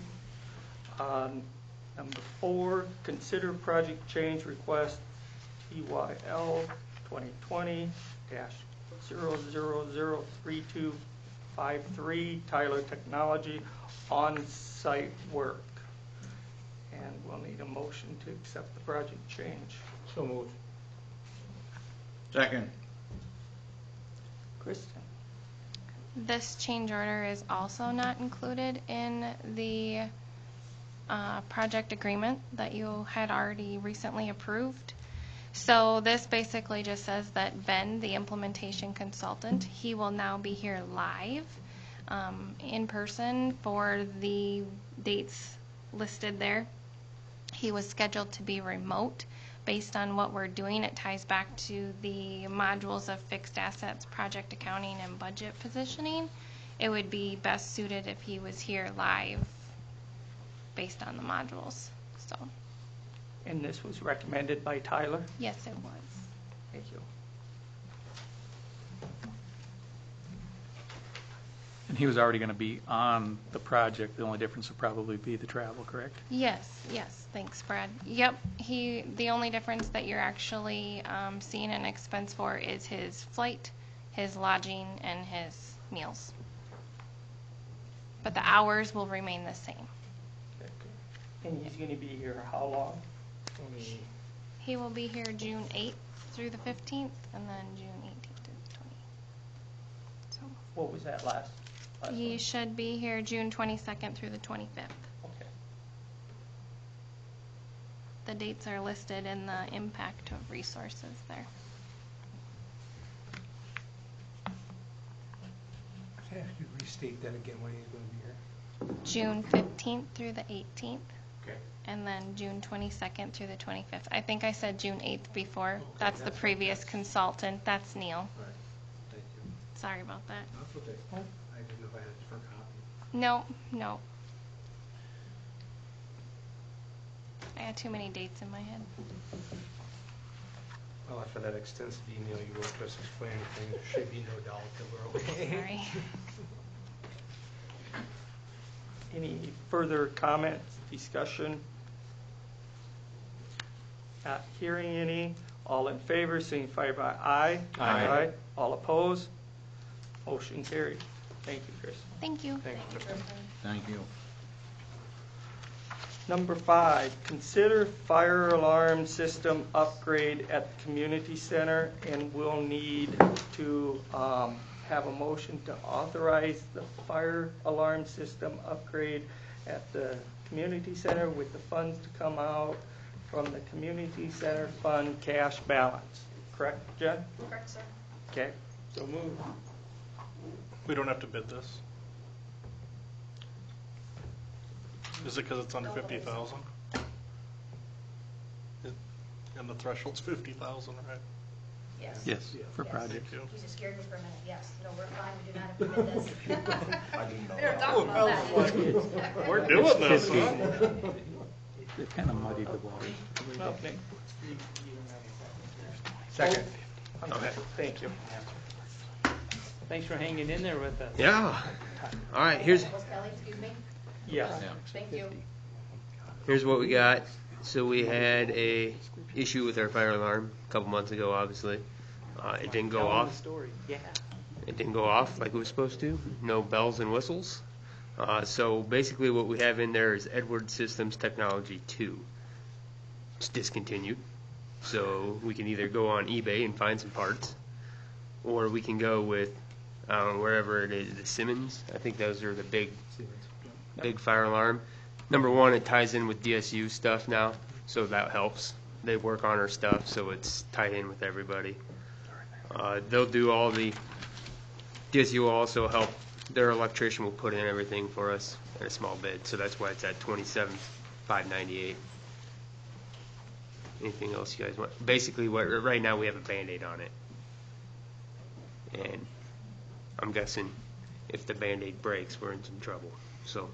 [SPEAKER 1] Number 4, consider project change request TYL 2020-0003253 Tyler Technology on-site work. And we'll need a motion to accept the project change.
[SPEAKER 10] So moved.
[SPEAKER 9] Second.
[SPEAKER 1] Kristen?
[SPEAKER 13] This change order is also not included in the project agreement that you had already recently approved. So this basically just says that Ben, the implementation consultant, he will now be here live in person for the dates listed there. He was scheduled to be remote. Based on what we're doing, it ties back to the modules of fixed assets, project accounting, and budget positioning. It would be best suited if he was here live based on the modules. So,
[SPEAKER 1] And this was recommended by Tyler?
[SPEAKER 13] yes, it was.
[SPEAKER 1] Thank you.
[SPEAKER 7] He was already going to be on the project. The only difference would probably be the travel, correct?
[SPEAKER 13] Yes, yes, thanks, Brad. Yep, the only difference that you're actually seeing an expense for is his flight, his lodging, and his meals. But the hours will remain the same.
[SPEAKER 1] And he's going to be here how long?
[SPEAKER 13] He will be here June 8th through the 15th, and then June 18th to the 20th. So
[SPEAKER 1] What was that last
[SPEAKER 13] he
[SPEAKER 1] one?
[SPEAKER 13] should be here June 22nd through the 25th.
[SPEAKER 1] Okay.
[SPEAKER 13] The dates are listed in the impact of resources there.
[SPEAKER 8] I have to restate that again when he's going to be here.
[SPEAKER 13] June 15th through the 18th.
[SPEAKER 8] Okay.
[SPEAKER 13] And then June 22nd through the 25th. I think I said June 8th before. That's the previous consultant. That's Neil.
[SPEAKER 8] All right. Thank you.
[SPEAKER 13] Sorry about that.
[SPEAKER 8] That's okay. I didn't know if I had a different copy.
[SPEAKER 13] No, no. I had too many dates in my head.
[SPEAKER 8] Well, after that extensive email you wrote to us explaining things, there should be no doubt that we're okay.
[SPEAKER 13] Sorry.
[SPEAKER 1] Any further comments, discussion? Not hearing any. All in favor, signify by aye.
[SPEAKER 8] Aye.
[SPEAKER 1] All opposed? Motion carried. Thank you, Chris.
[SPEAKER 13] Thank you.
[SPEAKER 8] Thank you.
[SPEAKER 9] Thank you.
[SPEAKER 1] Number 5, consider fire alarm system upgrade at the community center, and we'll need to have a motion to authorize the fire alarm system upgrade at the community center with the funds to come out from the community center fund cash balance. Correct, Jen?
[SPEAKER 2] Correct, sir.
[SPEAKER 1] Okay, so move.
[SPEAKER 3] We don't have to bid this? Is it because it's under
[SPEAKER 2] No,
[SPEAKER 3] 50,000? And the threshold's 50,000, right?
[SPEAKER 2] Yes.
[SPEAKER 7] Yes, for
[SPEAKER 2] Yes.
[SPEAKER 7] projects.
[SPEAKER 3] Thank you.
[SPEAKER 2] You just scared me for a minute. Yes. No, we're fine. We do not have to bid this.
[SPEAKER 5] I didn't know
[SPEAKER 2] We were
[SPEAKER 5] that.
[SPEAKER 2] talking about that.
[SPEAKER 3] We're doing this, huh?
[SPEAKER 7] They've kind of muddied the water.
[SPEAKER 1] Okay.
[SPEAKER 14] Second.
[SPEAKER 1] Okay, thank you.
[SPEAKER 6] Thanks for hanging in there with us.
[SPEAKER 14] Yeah. All right, here's
[SPEAKER 2] Was Kelly, excuse me?
[SPEAKER 1] Yes.
[SPEAKER 2] Thank you.
[SPEAKER 14] here's what we got. So we had a issue with our fire alarm a couple months ago, obviously. It didn't go
[SPEAKER 6] Tell 'em the
[SPEAKER 14] off.
[SPEAKER 6] story. Yeah.
[SPEAKER 14] It didn't go off like it was supposed to. No bells and whistles. So basically what we have in there is Edward Systems Technology 2. It's discontinued. So we can either go on eBay and find some parts, or we can go with wherever it is, the Simmons. I think those are the big fire alarm. Number one, it ties in with DSU stuff now, so that helps. They work on our stuff, so it's tied in with everybody. They'll do all the, DSU will also help, their electrician will put in everything for us at a small bid, so that's why it's at $27,598. Anything else you guys want? Basically, right now we have a Band-Aid on it. And I'm guessing if the Band-Aid breaks, we're in some trouble, so.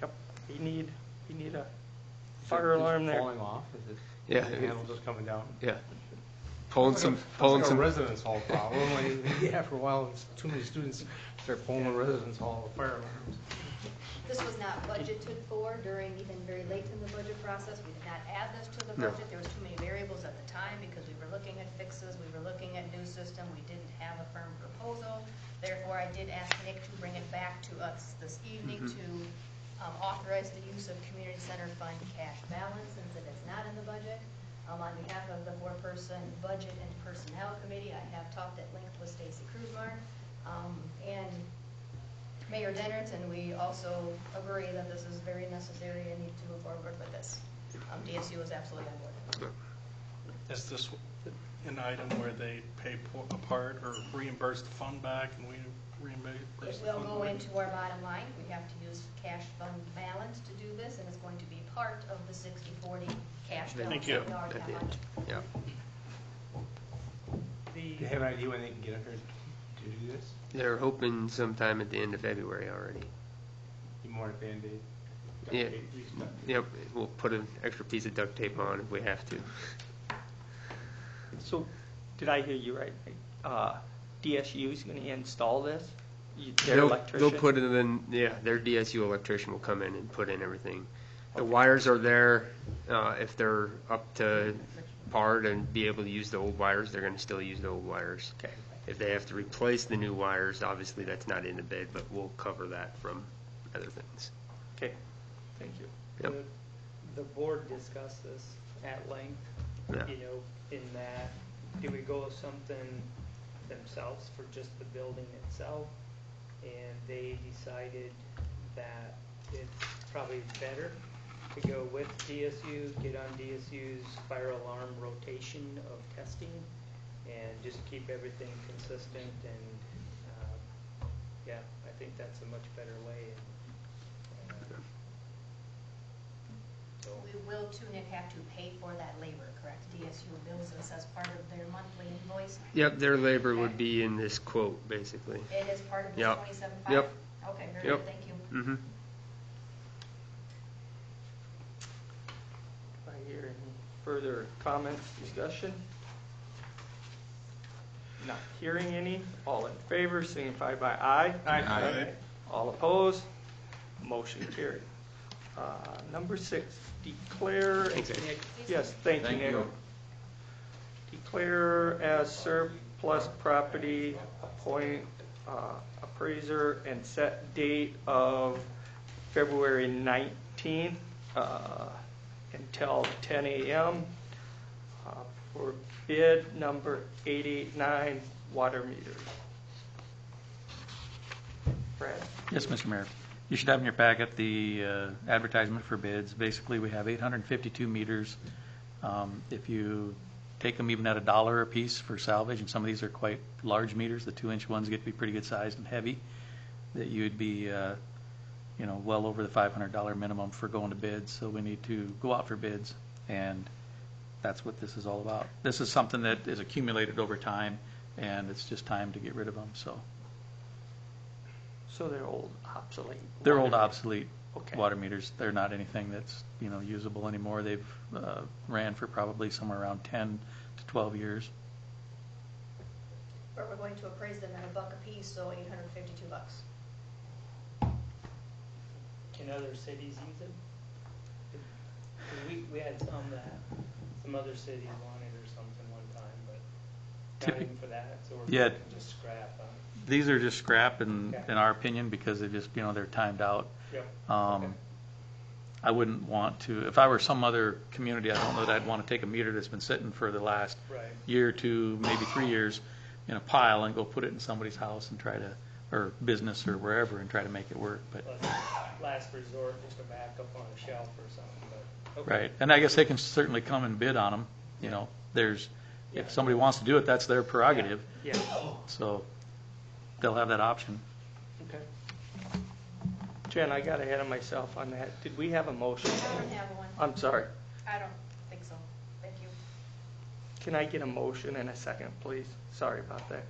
[SPEAKER 1] Yep, we need a fire alarm there.
[SPEAKER 8] Falling off? Is it?
[SPEAKER 14] Yeah.
[SPEAKER 8] The handle just coming down?
[SPEAKER 14] Yeah. Pulling some.
[SPEAKER 8] Like a residence hall problem. Like, after a while, too many students start pulling in residence hall fire alarms.
[SPEAKER 2] This was not budgeted for during, even very late in the budget process. We did not add this to the
[SPEAKER 14] No.
[SPEAKER 2] budget. There was too many variables at the time because we were looking at fixes, we were looking at new system, we didn't have a firm proposal. Therefore, I did ask Nick to bring it back to us this evening to authorize the use of community center fund cash balance since it is not in the budget. On behalf of the 4-person budget and personnel committee, I have talked at length with Stacy Kruzmark and Mayor Dennert, and we also agree that this is very necessary and need to move forward with this. DSU is absolutely on board.
[SPEAKER 3] Is this an item where they pay a part or reimburse the fund back and we reimburse
[SPEAKER 2] It
[SPEAKER 3] the
[SPEAKER 2] will
[SPEAKER 3] fund
[SPEAKER 2] go
[SPEAKER 3] back?
[SPEAKER 2] into our bottom line. We have to use cash fund balance to do this, and it's going to be part of the 60/40 cash balance
[SPEAKER 3] Thank you.
[SPEAKER 2] that we already have on.
[SPEAKER 14] Yeah.
[SPEAKER 8] Do you have an idea when they can get up here to do this?
[SPEAKER 14] They're hoping sometime at the end of February already.
[SPEAKER 8] You more a Band-Aid?
[SPEAKER 14] Yeah. Yep. We'll put an extra piece of duct tape on if we have to.
[SPEAKER 1] So, did I hear you right? DSU is going to install this? Their
[SPEAKER 14] They'll
[SPEAKER 1] electrician?
[SPEAKER 14] put it in, yeah, their DSU electrician will come in and put in everything. The wires are there, if they're up to par and be able to use the old wires, they're gonna still use the old wires.
[SPEAKER 1] Okay.
[SPEAKER 14] If they have to replace the new wires, obviously that's not in the bid, but we'll cover that from other things.
[SPEAKER 1] Okay, thank you.
[SPEAKER 14] Yep.
[SPEAKER 6] The board discussed this at length,
[SPEAKER 14] Yeah.
[SPEAKER 6] you know, in that, do we go with something themselves for just the building itself? And they decided that it's probably better to go with DSU, get on DSU's fire alarm rotation of testing, and just keep everything consistent, and, yeah, I think that's a much better way. And, so,
[SPEAKER 2] We will tune it have to pay for that labor, correct? DSU bills us as part of their monthly invoice.
[SPEAKER 14] Yep, their labor would be in this quote, basically.
[SPEAKER 2] It is part of the
[SPEAKER 14] Yep.
[SPEAKER 2] 27.5?
[SPEAKER 14] Yep.
[SPEAKER 2] Okay, very
[SPEAKER 14] Yep.
[SPEAKER 2] good, thank you.
[SPEAKER 14] Mm-hmm.
[SPEAKER 1] I hear any further comments, discussion? Not hearing any. All in favor, signify by aye.
[SPEAKER 4] Aye.
[SPEAKER 1] All opposed? Motion carried. Number 6, declare.
[SPEAKER 14] Thanks, Nick.
[SPEAKER 1] Yes, thank you,
[SPEAKER 4] Thank
[SPEAKER 1] Nick.
[SPEAKER 4] you.
[SPEAKER 1] Declare as surplus property, appoint appraiser, and set date of February 19th until 10 a.m. For bid number 889, water meters. Brad?
[SPEAKER 7] Yes, Mr. Mayor. You should have in your packet the advertisement for bids. Basically, we have 852 meters. If you take them even at $1 a piece for salvage, and some of these are quite large meters, the 2-inch ones get to be pretty good sized and heavy, that you'd be well over the $500 minimum for going to bids. So we need to go out for bids, and that's what this is all about. This is something that is accumulated over time, and it's just time to get rid of them. So
[SPEAKER 1] So they're old, obsolete.
[SPEAKER 7] they're
[SPEAKER 1] water
[SPEAKER 7] old,
[SPEAKER 1] meters.
[SPEAKER 7] obsolete
[SPEAKER 1] Okay.
[SPEAKER 7] water meters. They're not anything that's usable anymore. They've ran for probably somewhere around 10 to 12 years.
[SPEAKER 2] But we're going to appraise them at $1 a piece, so $852.
[SPEAKER 6] can other cities use it? 'Cause we had some other cities wanted or something one time, but not even for that, so we're
[SPEAKER 7] Yeah.
[SPEAKER 6] talking just scrap, huh?
[SPEAKER 7] These are just scrap in
[SPEAKER 6] Okay.
[SPEAKER 7] our opinion because they just, they're timed out.
[SPEAKER 6] Yep.
[SPEAKER 7] Okay. I wouldn't want to, if I were some other community, I don't know that I'd want to take a meter that's been sitting for the last
[SPEAKER 6] Right.
[SPEAKER 7] year or two, maybe 3 years, in a pile and go put it in somebody's house and try to, or business or wherever, and try to make it work. But
[SPEAKER 6] Last resort, just a backup on a shelf or something, but, okay.
[SPEAKER 7] right, and I guess they can certainly come and bid on them. If somebody wants to do it, that's their prerogative.
[SPEAKER 1] Yeah.
[SPEAKER 7] So they'll have that option.
[SPEAKER 1] Okay. Jen, I got ahead of myself on that. Did we have a motion?
[SPEAKER 2] I don't have one.
[SPEAKER 1] I'm sorry.
[SPEAKER 2] I don't think so. Thank you.
[SPEAKER 1] Can I get a motion and a second, please? Sorry about that.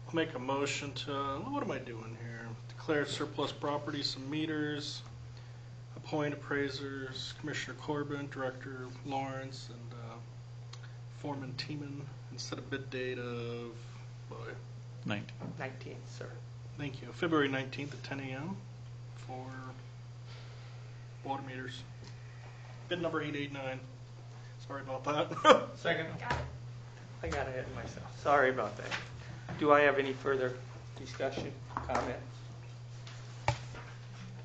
[SPEAKER 3] I'll make a motion to, what am I doing here? Declare surplus property, some meters, appoint appraisers, Commissioner Corbin, Director Lawrence, and Foreman Teeman, and set a bid date of,
[SPEAKER 1] 19th, sir.
[SPEAKER 3] thank you, February 19th at 10 a.m. for water meters. Bid number 889. Sorry about that.
[SPEAKER 1] Second. I got ahead of myself. Sorry about that. Do I have any further discussion, comments?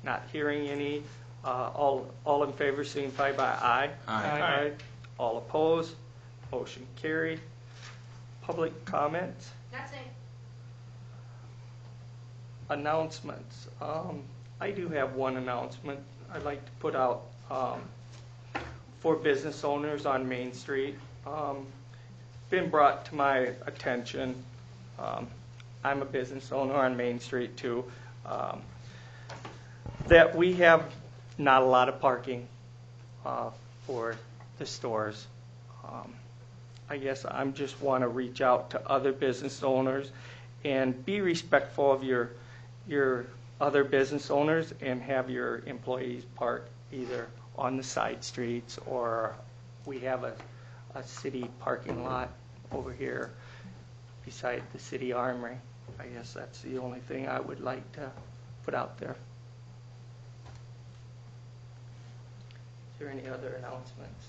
[SPEAKER 1] Not hearing any. All in favor, signify by aye.
[SPEAKER 4] Aye.
[SPEAKER 1] All opposed? Motion carried. Public comments?
[SPEAKER 2] Not saying.
[SPEAKER 1] Announcements. I do have one announcement I'd like to put out for business owners on Main Street. Been brought to my attention. I'm a business owner on Main Street too. That we have not a lot of parking for the stores. I guess I'm just want to reach out to other business owners and be respectful of your other business owners and have your employees park either on the side streets, or we have a city parking lot over here beside the city armory. I guess that's the only thing I would like to put out there. Is there any other announcements?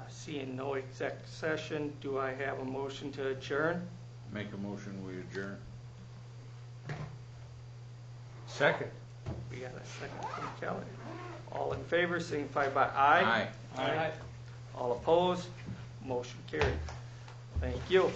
[SPEAKER 1] Seeing no exec session, do I have a motion to adjourn?
[SPEAKER 9] Make a motion, we adjourn.
[SPEAKER 10] Second.
[SPEAKER 1] We got a second from Kelly. All in favor, signify by aye.
[SPEAKER 9] Aye.
[SPEAKER 1] All opposed, motion carried. Thank you.